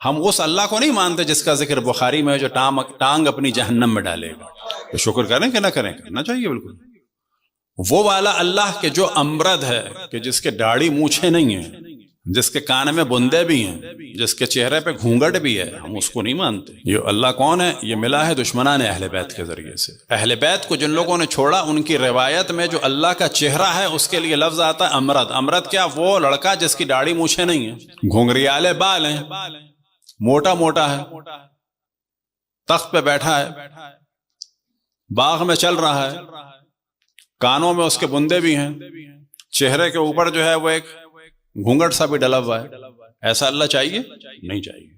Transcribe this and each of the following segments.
ہم اس اللہ کو نہیں مانتے جس کا ذکر بخاری میں ہے جو ٹانگ اپنی جہنم میں ڈالے گا. تو شکر کریں کہ نہ کریں؟ کرنا چاہیے بالکل. وہ والا اللہ کہ جو امرد ہے، کہ جس کے داڑھی مونچھیں نہیں ہیں، جس کے کان میں بندے بھی ہیں، جس کے چہرے پہ گھونگھٹ بھی ہے، ہم اس کو نہیں مانتے. یہ اللہ کون ہے؟ یہ ملا ہے دشمنان اہل بیت کے ذریعے سے. اہل بیت کو جن لوگوں نے چھوڑا، ان کی روایت میں جو اللہ کا چہرہ ہے اس کے لیے لفظ آتا ہے امرد. امرد کیا؟ وہ لڑکا جس کی داڑھی مونچھیں نہیں ہیں، گھنگریالے بال ہیں، موٹا موٹا ہے، تخت پہ بیٹھا ہے، باغ میں چل رہا ہے، کانوں میں اس کے بندے بھی ہیں، چہرے کے اوپر جو ہے وہ ایک گھونگٹ سا بھی ڈلا ہوا ہے. ایسا اللہ چاہیے؟ نہیں چاہیے.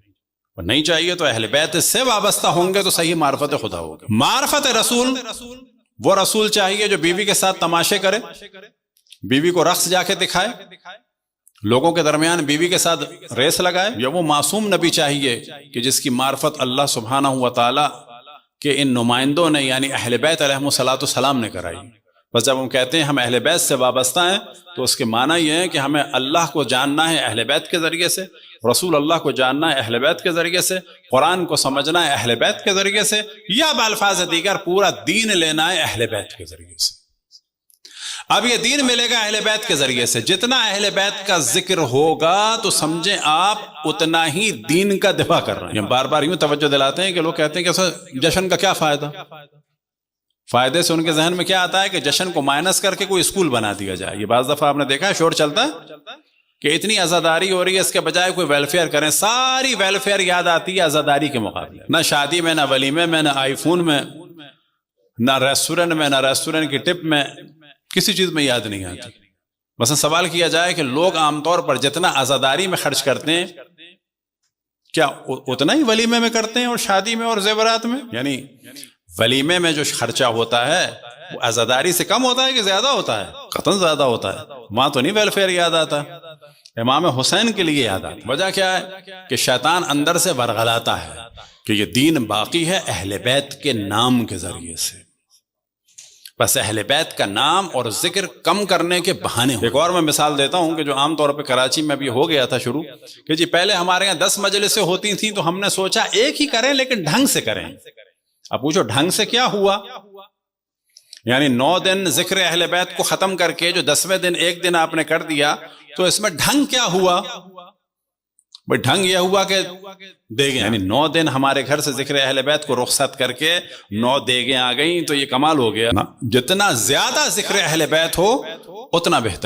اور نہیں چاہیے تو اہل بیت سے وابستہ ہوں گے تو صحیح معرفت خدا ہوگا. معرفت رسول، وہ رسول چاہیے جو بیوی کے ساتھ تماشے کرے، بیوی کو رقص جا کے دکھائے، لوگوں کے درمیان بیوی کے ساتھ ریس لگائے. یا وہ معصوم نبی چاہیے کہ جس کی معرفت اللہ سبحانہ و تعالی کے ان نمائندوں نے یعنی اہل بیت علیہم السلام نے کرائی. بس جب ہم کہتے ہیں ہم اہل بیت سے وابستہ ہیں تو اس کے معنی یہ ہے کہ ہمیں اللہ کو جاننا ہے اہل بیت کے ذریعے سے، رسول اللہ کو جاننا ہے اہل بیت کے ذریعے سے، قرآن کو سمجھنا ہے اہل بیت کے ذریعے سے، یا بالفاظ دیگر پورا دین لینا ہے اہل بیت کے ذریعے سے. اب یہ دین ملے گا اہل بیت کے ذریعے سے. جتنا اہل بیت کا ذکر ہوگا تو سمجھیں آپ اتنا ہی دین کا دفاع کر رہے ہیں. ہم بار بار یوں توجہ دلاتے ہیں کہ لوگ کہتے ہیں کہ جشن کا کیا فائدہ؟ فائدے سے ان کے ذہن میں کیا آتا ہے کہ جشن کو مائنس کر کے کوئی اسکول بنا دیا جائے. یہ بعض دفعہ آپ نے دیکھا ہے شور چلتا ہے کہ اتنی عزاداری ہو رہی ہے، اس کے بجائے کوئی ویلفیئر کریں. ساری ویلفیئر یاد آتی ہے عزاداری کے مقابلے. نہ شادی میں، نہ ولیمے میں، نہ آئی فون میں، نہ ریسٹورنٹ میں، نہ ریسٹورنٹ کی ٹپ میں، کسی چیز میں یاد نہیں آتی. بس سوال کیا جائے کہ لوگ عام طور پر جتنا عزاداری میں خرچ کرتے ہیں کیا اتنا ہی ولیمے میں کرتے ہیں اور شادی میں اور زیورات میں؟ یعنی ولیمے میں جو خرچہ ہوتا ہے وہ عزاداری سے کم ہوتا ہے کہ زیادہ ہوتا ہے؟ قطعاً زیادہ ہوتا ہے. وہاں تو نہیں ویلفیئر یاد آتا، امام حسین کے لیے یاد آتا. وجہ کیا ہے کہ شیطان اندر سے ورغلاتا ہے کہ یہ دین باقی ہے اہل بیت کے نام کے ذریعے سے. بس اہل بیت کا نام اور ذکر کم کرنے کے بہانے. ایک اور میں مثال دیتا ہوں کہ جو عام طور پہ کراچی میں بھی ہو گیا تھا شروع، کہ جی پہلے ہمارے یہاں 10 مجلسیں ہوتی تھیں تو ہم نے سوچا ایک ہی کریں لیکن ڈھنگ سے کریں. اب پوچھو ڈھنگ سے کیا ہوا؟ یعنی 9 دن ذکر اہل بیت کو ختم کر کے جو 10ویں دن ایک دن آپ نے کر دیا تو اس میں ڈھنگ کیا ہوا؟ بھئی ڈھنگ یہ ہوا کہ دیگیں، یعنی 9 دن ہمارے گھر سے ذکر اہل بیت کو رخصت کر کے 9 دیگیں آ گئیں تو یہ کمال ہو گیا. جتنا زیادہ ذکر اہل بیت ہو اتنا بہتر.